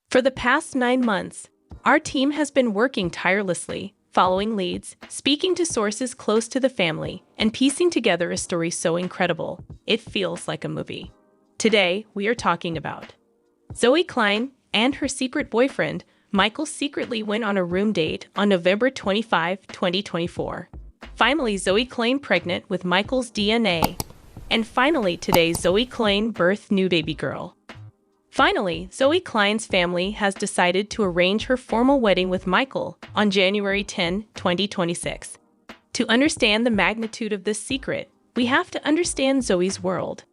For the past 9 months, our team has been working tirelessly, following leads, speaking to sources close to the family, and piecing together a story so incredible, it feels like a movie. Today, we are talking about Zoey Klein and her secret boyfriend, Michael, secretly went on a room date on November 25, 2024. Finally, Zoey Klein pregnant with Michael's DNA. And finally, today, Zoey Klein birthed new baby girl. Finally, Zoey Klein's family has decided to arrange her formal wedding with Michael on January 10, 2026. To understand the magnitude of this secret, we have to understand Zoey's world.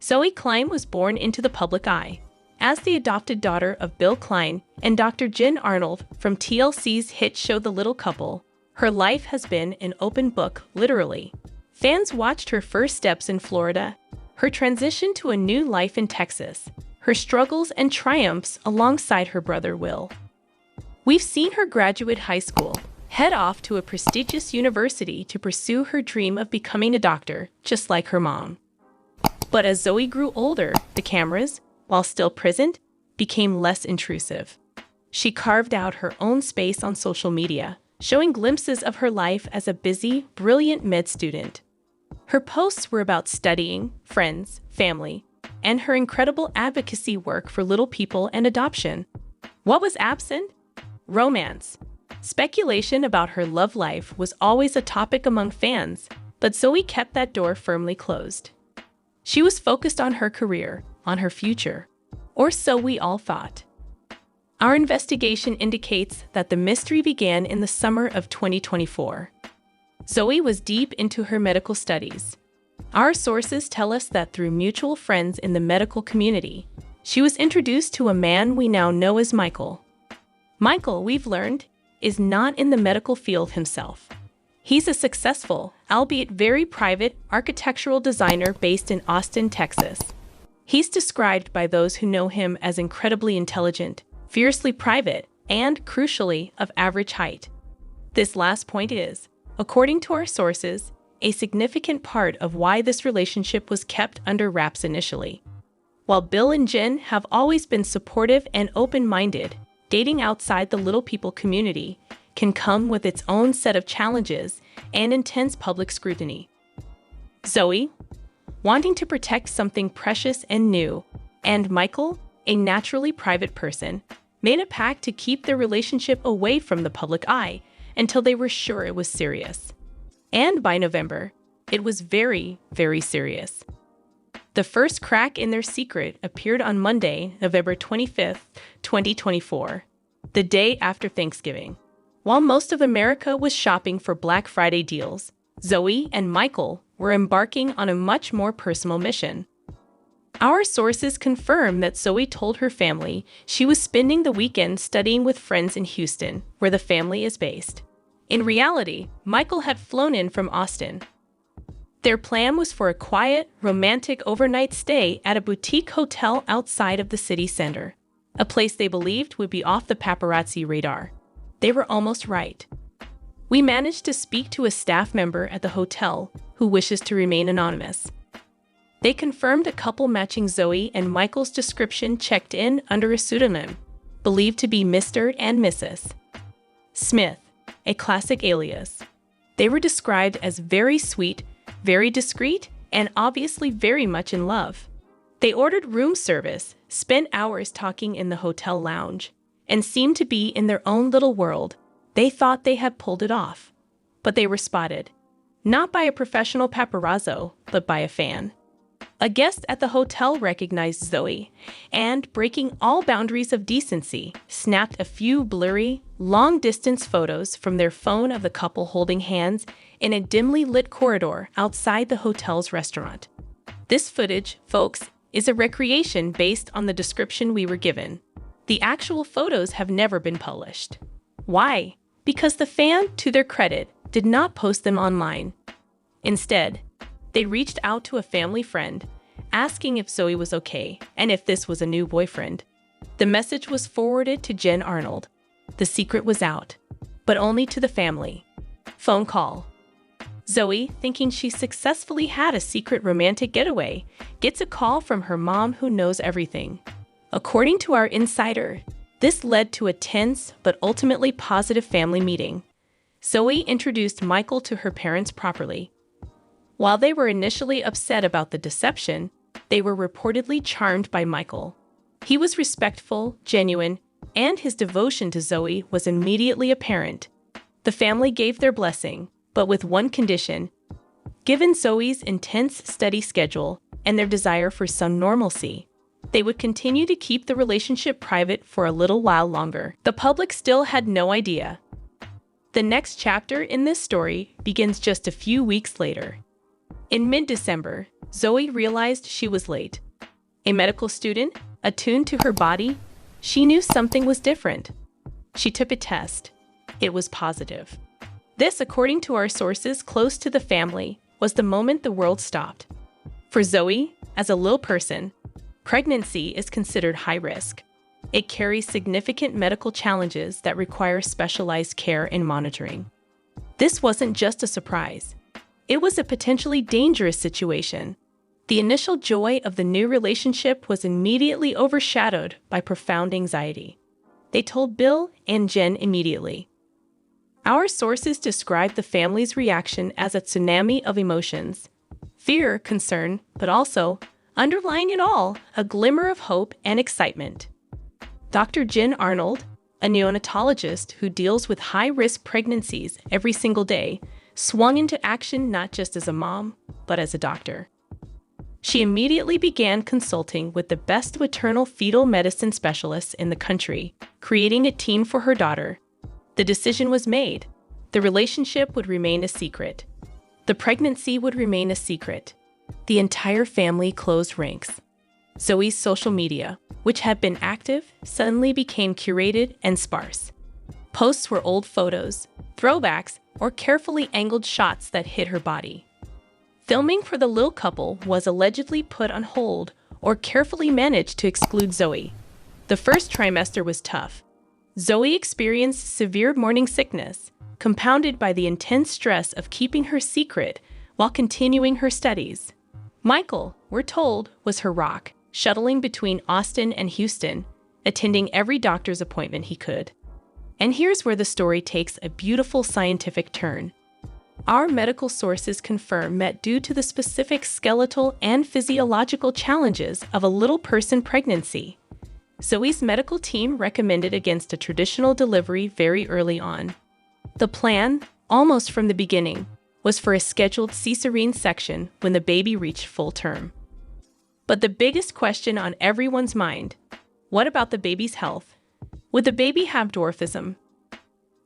Zoey Klein was born into the public eye as the adopted daughter of Bill Klein and Dr. Jen Arnold from TLC's hit show The Little Couple. Her life has been an open book, literally. Fans watched her first steps in Florida, her transition to a new life in Texas, her struggles and triumphs alongside her brother Will. We've seen her graduate high school, head off to a prestigious university to pursue her dream of becoming a doctor, just like her mom. But as Zoey grew older, the cameras, while still present, became less intrusive. She carved out her own space on social media, showing glimpses of her life as a busy, brilliant med student. Her posts were about studying, friends, family, and her incredible advocacy work for little people and adoption. What was absent? Romance. Speculation about her love life was always a topic among fans, but Zoey kept that door firmly closed. She was focused on her career, on her future, or so we all thought. Our investigation indicates that the mystery began in the summer of 2024. Zoey was deep into her medical studies. Our sources tell us that through mutual friends in the medical community, she was introduced to a man we now know as Michael. Michael, we've learned, is not in the medical field himself. He's a successful, albeit very private, architectural designer based in Austin, Texas. He's described by those who know him as incredibly intelligent, fiercely private, and, crucially, of average height. This last point is, according to our sources, a significant part of why this relationship was kept under wraps initially. While Bill and Jen have always been supportive and open-minded, dating outside the little people community can come with its own set of challenges and intense public scrutiny. Zoey, wanting to protect something precious and new, and Michael, a naturally private person, made a pact to keep their relationship away from the public eye until they were sure it was serious. And by November, it was very, very serious. The first crack in their secret appeared on Monday, November 25th, 2024, the day after Thanksgiving. While most of America was shopping for Black Friday deals, Zoey and Michael were embarking on a much more personal mission. Our sources confirm that Zoey told her family she was spending the weekend studying with friends in Houston, where the family is based. In reality, Michael had flown in from Austin. Their plan was for a quiet, romantic overnight stay at a boutique hotel outside of the city center, a place they believed would be off the paparazzi radar. They were almost right. We managed to speak to a staff member at the hotel who wishes to remain anonymous. They confirmed a couple matching Zoey and Michael's description checked in under a pseudonym, believed to be Mr. and Mrs. Smith, a classic alias. They were described as very sweet, very discreet, and obviously very much in love. They ordered room service, spent hours talking in the hotel lounge, and seemed to be in their own little world. They thought they had pulled it off. But they were spotted. Not by a professional paparazzo, but by a fan. A guest at the hotel recognized Zoey, and, breaking all boundaries of decency, snapped a few blurry, long-distance photos from their phone of the couple holding hands in a dimly lit corridor outside the hotel's restaurant. This footage, folks, is a recreation based on the description we were given. The actual photos have never been published. Why? Because the fan, to their credit, did not post them online. Instead, they reached out to a family friend, asking if Zoey was okay and if this was a new boyfriend. The message was forwarded to Jen Arnold. The secret was out, but only to the family. Phone call. Zoey, thinking she successfully had a secret romantic getaway, gets a call from her mom who knows everything. According to our insider, This led to a tense but ultimately positive family meeting. Zoey introduced Michael to her parents properly. While they were initially upset about the deception, they were reportedly charmed by Michael. He was respectful, genuine, and his devotion to Zoey was immediately apparent. The family gave their blessing, but with one condition. Given Zoey's intense study schedule and their desire for some normalcy, they would continue to keep the relationship private for a little while longer. The public still had no idea. The next chapter in this story begins just a few weeks later. In mid-December, Zoey realized she was late. A medical student, attuned to her body, she knew something was different. She took a test. It was positive. This, according to our sources close to the family, was the moment the world stopped. For Zoey, as a little person, pregnancy is considered high risk. It carries significant medical challenges that require specialized care and monitoring. This wasn't just a surprise. It was a potentially dangerous situation. The initial joy of the new relationship was immediately overshadowed by profound anxiety. They told Bill and Jen immediately. Our sources described the family's reaction as a tsunami of emotions. Fear, concern, but also, underlying it all, a glimmer of hope and excitement. Dr. Jen Arnold, a neonatologist who deals with high-risk pregnancies every single day, swung into action not just as a mom, but as a doctor. She immediately began consulting with the best maternal fetal medicine specialists in the country, creating a team for her daughter. The decision was made. The relationship would remain a secret. The pregnancy would remain a secret. The entire family closed ranks. Zoey's social media, which had been active, suddenly became curated and sparse. Posts were old photos, throwbacks, or carefully angled shots that hid her body. Filming for the little couple was allegedly put on hold or carefully managed to exclude Zoey. The first trimester was tough. Zoey experienced severe morning sickness, compounded by the intense stress of keeping her secret while continuing her studies. Michael, we're told, was her rock, shuttling between Austin and Houston, attending every doctor's appointment he could. And here's where the story takes a beautiful scientific turn. Our medical sources confirm that due to the specific skeletal and physiological challenges of a little person pregnancy, Zoey's medical team recommended against a traditional delivery very early on. The plan, almost from the beginning, was for a scheduled cesarean section when the baby reached full term. But the biggest question on everyone's mind, what about the baby's health? Would the baby have dwarfism?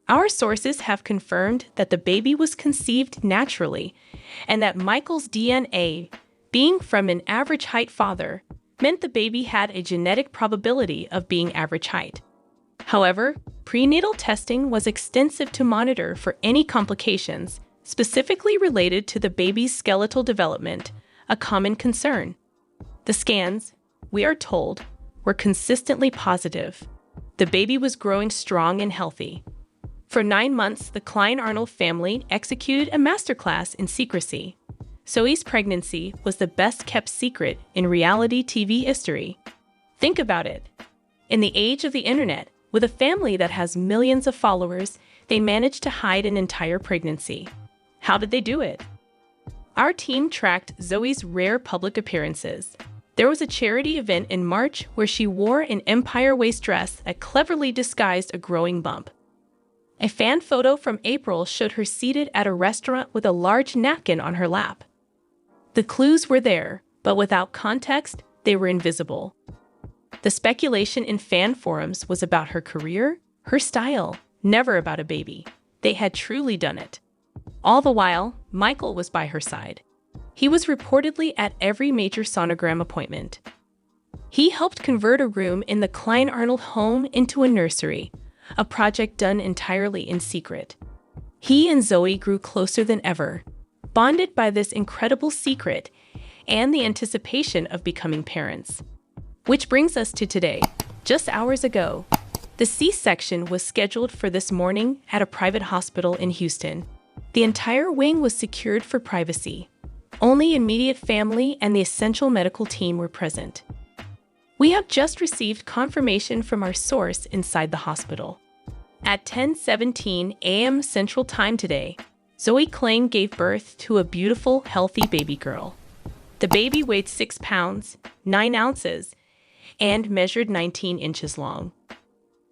Our sources have confirmed that the baby was conceived naturally and that Michael's DNA, being from an average height father, meant the baby had a genetic probability of being average height. However, prenatal testing was extensive to monitor for any complications, specifically related to the baby's skeletal development, a common concern. The scans, we are told, were consistently positive. The baby was growing strong and healthy. For 9 months, the Klein-Arnold family executed a masterclass in secrecy. Zoey's pregnancy was the best-kept secret in reality TV history. Think about it. In the age of the internet, with a family that has millions of followers, they managed to hide an entire pregnancy. How did they do it? Our team tracked Zoey's rare public appearances. There was a charity event in March where she wore an empire waist dress that cleverly disguised a growing bump. A fan photo from April showed her seated at a restaurant with a large napkin on her lap. The clues were there, but without context, they were invisible. The speculation in fan forums was about her career, her style, never about a baby. They had truly done it. All the while, Michael was by her side. He was reportedly at every major sonogram appointment. He helped convert a room in the Klein-Arnold home into a nursery, a project done entirely in secret. He and Zoey grew closer than ever, bonded by this incredible secret and the anticipation of becoming parents. Which brings us to today. Just hours ago, the C-section was scheduled for this morning at a private hospital in Houston. The entire wing was secured for privacy. Only immediate family and the essential medical team were present. We have just received confirmation from our source inside the hospital. At 10:17 a.m. Central Time today, Zoey Klein gave birth to a beautiful, healthy baby girl. The baby weighed 6 pounds, 9 ounces, and measured 19 inches long.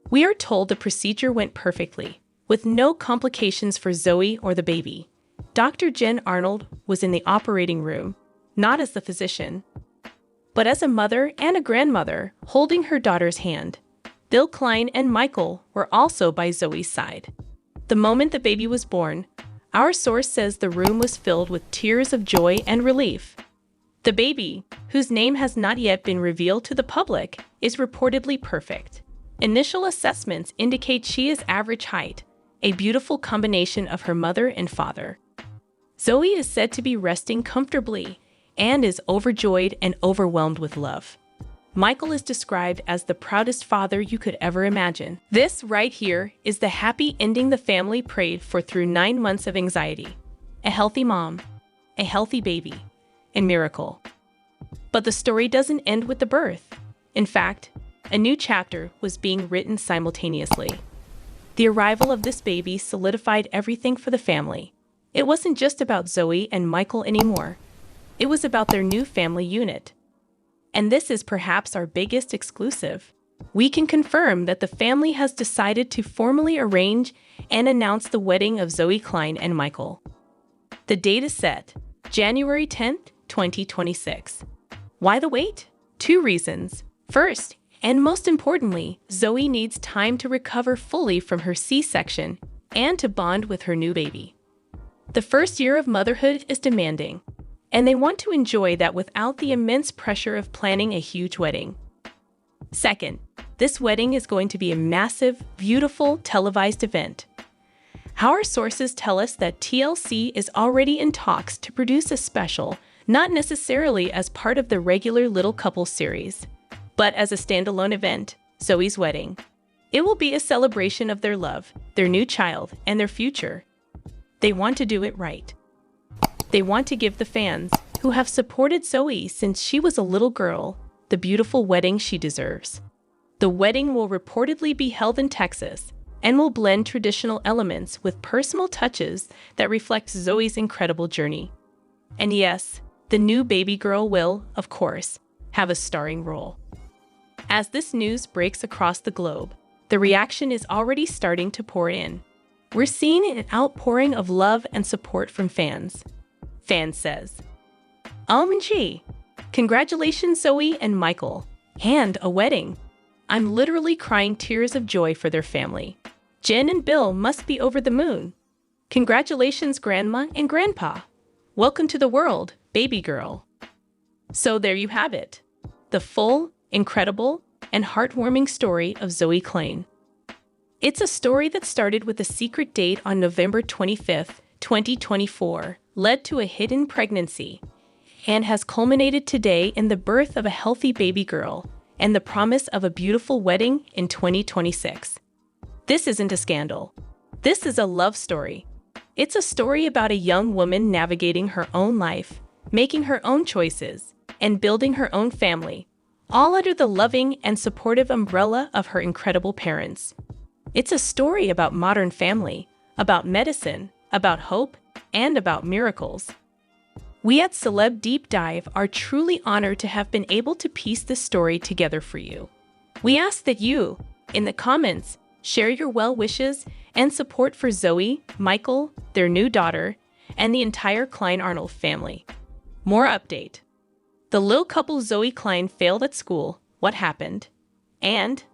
We are told the procedure went perfectly, with no complications for Zoey or the baby. Dr. Jen Arnold was in the operating room, not as the physician, but as a mother and a grandmother holding her daughter's hand. Bill Klein and Michael were also by Zoey's side. The moment the baby was born, our source says the room was filled with tears of joy and relief. The baby, whose name has not yet been revealed to the public, is reportedly perfect. Initial assessments indicate she is average height, a beautiful combination of her mother and father. Zoey is said to be resting comfortably and is overjoyed and overwhelmed with love. Michael is described as the proudest father you could ever imagine. This right here is the happy ending the family prayed for through 9 months of anxiety. A healthy mom, a healthy baby, a miracle. But the story doesn't end with the birth. In fact, a new chapter was being written simultaneously. The arrival of this baby solidified everything for the family. It wasn't just about Zoey and Michael anymore. It was about their new family unit. And this is perhaps our biggest exclusive. We can confirm that the family has decided to formally arrange and announce the wedding of Zoey Klein and Michael. The date is set, January 10th, 2026. Why the wait? 2 reasons. First, and most importantly, Zoey needs time to recover fully from her C-section and to bond with her new baby. The first year of motherhood is demanding, and they want to enjoy that without the immense pressure of planning a huge wedding. Second, this wedding is going to be a massive, beautiful, televised event. Our sources tell us that TLC is already in talks to produce a special, not necessarily as part of the regular Little Couple series, but as a standalone event, Zoey's wedding. It will be a celebration of their love, their new child, and their future. They want to do it right. They want to give the fans, who have supported Zoey since she was a little girl, the beautiful wedding she deserves. The wedding will reportedly be held in Texas and will blend traditional elements with personal touches that reflect Zoey's incredible journey. And yes, the new baby girl will, of course, have a starring role. As this news breaks across the globe, the reaction is already starting to pour in. We're seeing an outpouring of love and support from fans. Fan says, OMG! Congratulations, Zoey and Michael. And a wedding. I'm literally crying tears of joy for their family. Jen and Bill must be over the moon. Congratulations, Grandma and Grandpa. Welcome to the world, baby girl. So there you have it. The full, incredible, and heartwarming story of Zoey Klein. It's a story that started with a secret date on November 25th, 2024, led to a hidden pregnancy, and has culminated today in the birth of a healthy baby girl and the promise of a beautiful wedding in 2026. This isn't a scandal. This is a love story. It's a story about a young woman navigating her own life, making her own choices, and building her own family, all under the loving and supportive umbrella of her incredible parents. It's a story about modern family, about medicine, about hope, and about miracles. We at Celeb Deep Dive are truly honored to have been able to piece this story together for you. We ask that you, in the comments, share your well wishes and support for Zoey, Michael, their new daughter, and the entire Klein-Arnold family. More update. The little couple Zoey Klein failed at school. What happened? And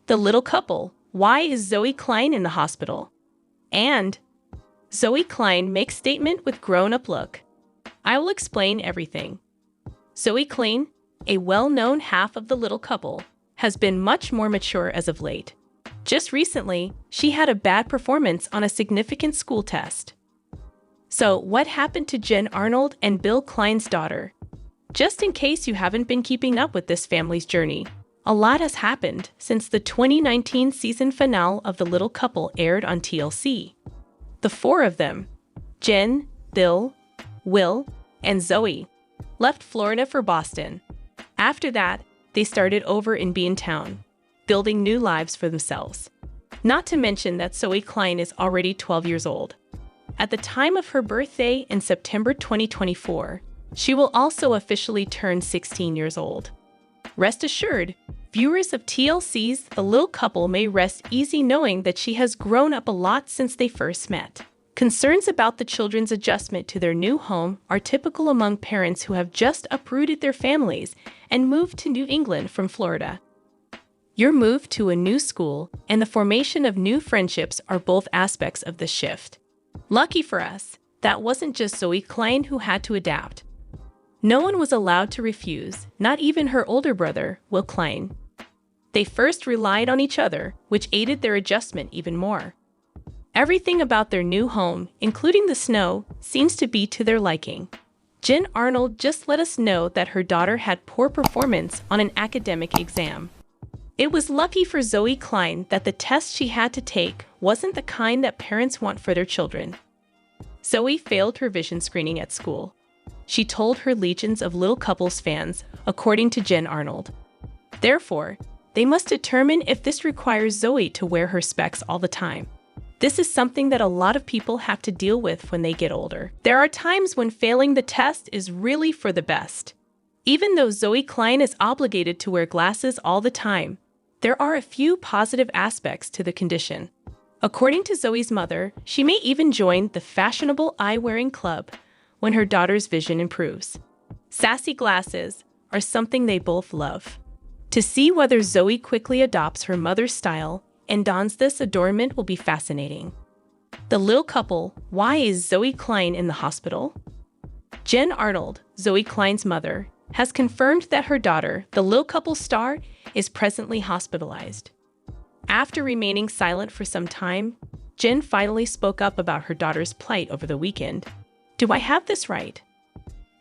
the little couple. Why is Zoey Klein in the hospital? And Zoey Klein makes statement with grown-up look. I will explain everything. Zoey Klein, a well-known half of the little couple, has been much more mature as of late. Just recently, she had a bad performance on a significant school test. So, what happened to Jen Arnold and Bill Klein's daughter? Just in case you haven't been keeping up with this family's journey, a lot has happened since the 2019 season finale of The Little Couple aired on TLC. The 4 of them, Jen, Bill, Will, and Zoey, left Florida for Boston. After that, they started over in Beantown, building new lives for themselves. Not to mention that Zoey Klein is already 12 years old. At the time of her birthday in September 2024, she will also officially turn 16 years old. Rest assured, viewers of TLC's The Little Couple may rest easy knowing that she has grown up a lot since they first met. Concerns about the children's adjustment to their new home are typical among parents who have just uprooted their families and moved to New England from Florida. Your move to a new school and the formation of new friendships are both aspects of the shift. Lucky for us, that wasn't just Zoey Klein who had to adapt. No one was allowed to refuse, not even her older brother, Will Klein. They first relied on each other, which aided their adjustment even more. Everything about their new home, including the snow, seems to be to their liking. Jen Arnold just let us know that her daughter had poor performance on an academic exam. It was lucky for Zoey Klein that the test she had to take wasn't the kind that parents want for their children. Zoey failed her vision screening at school. She told her legions of Little Couples fans, according to Jen Arnold. Therefore, they must determine if this requires Zoey to wear her specs all the time. This is something that a lot of people have to deal with when they get older. There are times when failing the test is really for the best. Even though Zoey Klein is obligated to wear glasses all the time, there are a few positive aspects to the condition. According to Zoey's mother, she may even join the fashionable eye-wearing club when her daughter's vision improves. Sassy glasses are something they both love. To see whether Zoey quickly adopts her mother's style and dons this adornment will be fascinating. The Little Couple, why is Zoey Klein in the hospital? Jen Arnold, Zoey Klein's mother, has confirmed that her daughter, the Little Couple star, is presently hospitalized. After remaining silent for some time, Jen finally spoke up about her daughter's plight over the weekend. Do I have this right?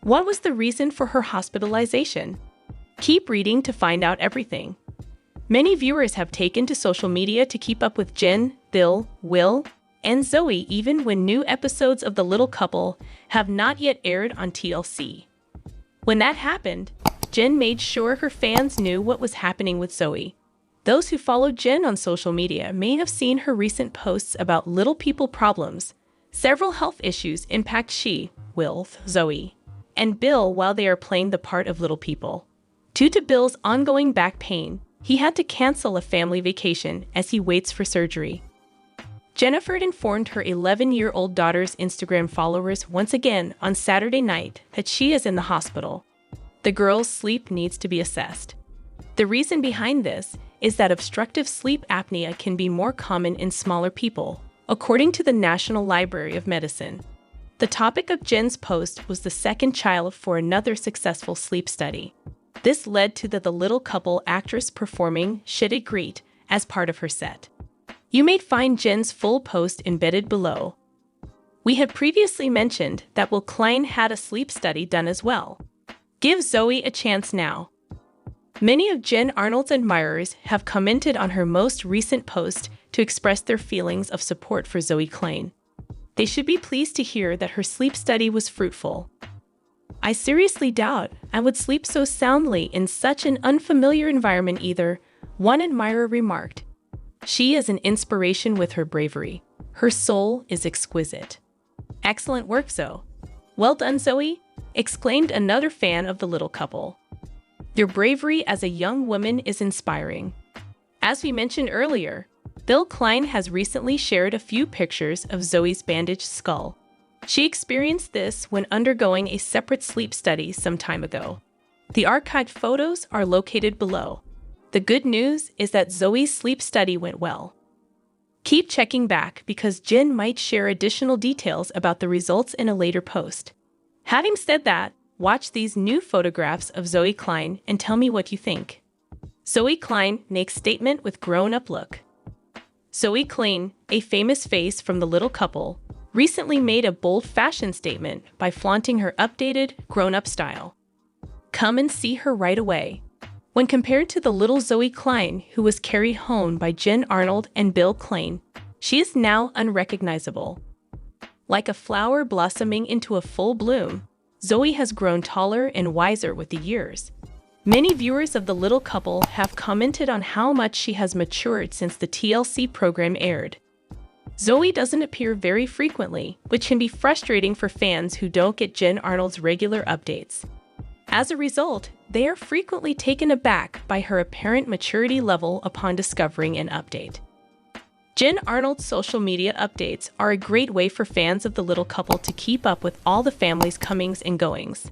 What was the reason for her hospitalization? Keep reading to find out everything. Many viewers have taken to social media to keep up with Jen, Bill, Will, and Zoey even when new episodes of The Little Couple have not yet aired on TLC. When that happened, Jen made sure her fans knew what was happening with Zoey. Those who followed Jen on social media may have seen her recent posts about little people problems. Several health issues impact she, Will, Zoey, and Bill while they are playing the part of little people. Due to Bill's ongoing back pain, he had to cancel a family vacation as he waits for surgery. Jennifer informed her 11-year-old daughter's Instagram followers once again on Saturday night that she is in the hospital. The girl's sleep needs to be assessed. The reason behind this is that obstructive sleep apnea can be more common in smaller people, according to the National Library of Medicine. The topic of Jen's post was the second child for another successful sleep study. This led to the Little Couple actress performing Shit It Greet as part of her set. You may find Jen's full post embedded below. We had previously mentioned that Will Klein had a sleep study done as well. Give Zoey a chance now. Many of Jen Arnold's admirers have commented on her most recent post to express their feelings of support for Zoey Klein. They should be pleased to hear that her sleep study was fruitful. I seriously doubt I would sleep so soundly in such an unfamiliar environment either, one admirer remarked. She is an inspiration with her bravery. Her soul is exquisite. Excellent work, Zoe. Well done, Zoey, exclaimed another fan of The Little Couple. Your bravery as a young woman is inspiring. As we mentioned earlier, Bill Klein has recently shared a few pictures of Zoey's bandaged skull. She experienced this when undergoing a separate sleep study some time ago. The archived photos are located below. The good news is that Zoey's sleep study went well. Keep checking back because Jen might share additional details about the results in a later post. Having said that, watch these new photographs of Zoey Klein and tell me what you think. Zoey Klein makes statement with grown-up look. Zoey Klein, a famous face from The Little Couple, recently made a bold fashion statement by flaunting her updated, grown-up style. Come and see her right away. When compared to the little Zoey Klein, who was carried home by Jen Arnold and Bill Klein, she is now unrecognizable. Like a flower blossoming into a full bloom, Zoey has grown taller and wiser with the years. Many viewers of The Little Couple have commented on how much she has matured since the TLC program aired. Zoey doesn't appear very frequently, which can be frustrating for fans who don't get Jen Arnold's regular updates. As a result, they are frequently taken aback by her apparent maturity level upon discovering an update. Jen Arnold's social media updates are a great way for fans of The Little Couple to keep up with all the family's comings and goings.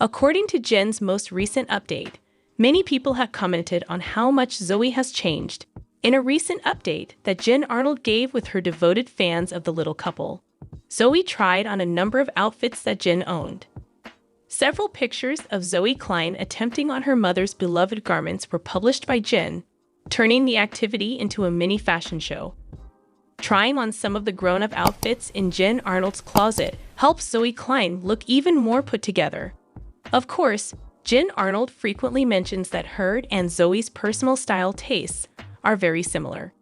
According to Jen's most recent update, many people have commented on how much Zoey has changed. In a recent update that Jen Arnold gave with her devoted fans of The Little Couple, Zoey tried on a number of outfits that Jen owned. Several pictures of Zoey Klein attempting on her mother's beloved garments were published by Jen, turning the activity into a mini fashion show. Trying on some of the grown-up outfits in Jen Arnold's closet helps Zoey Klein look even more put together. Of course, Jen Arnold frequently mentions that her and Zoey's personal style tastes are very similar.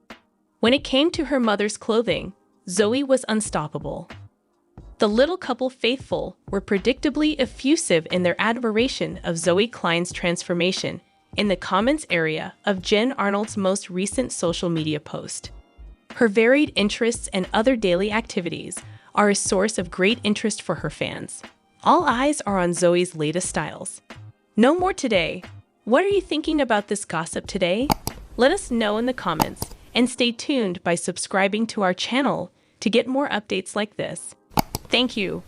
When it came to her mother's clothing, Zoey was unstoppable. The Little Couple faithful were predictably effusive in their admiration of Zoey Klein's transformation in the comments area of Jen Arnold's most recent social media post. Her varied interests and other daily activities are a source of great interest for her fans. All eyes are on Zoey's latest styles. No more today. What are you thinking about this gossip today? Let us know in the comments, and stay tuned by subscribing to our channel to get more updates like this. Thank you.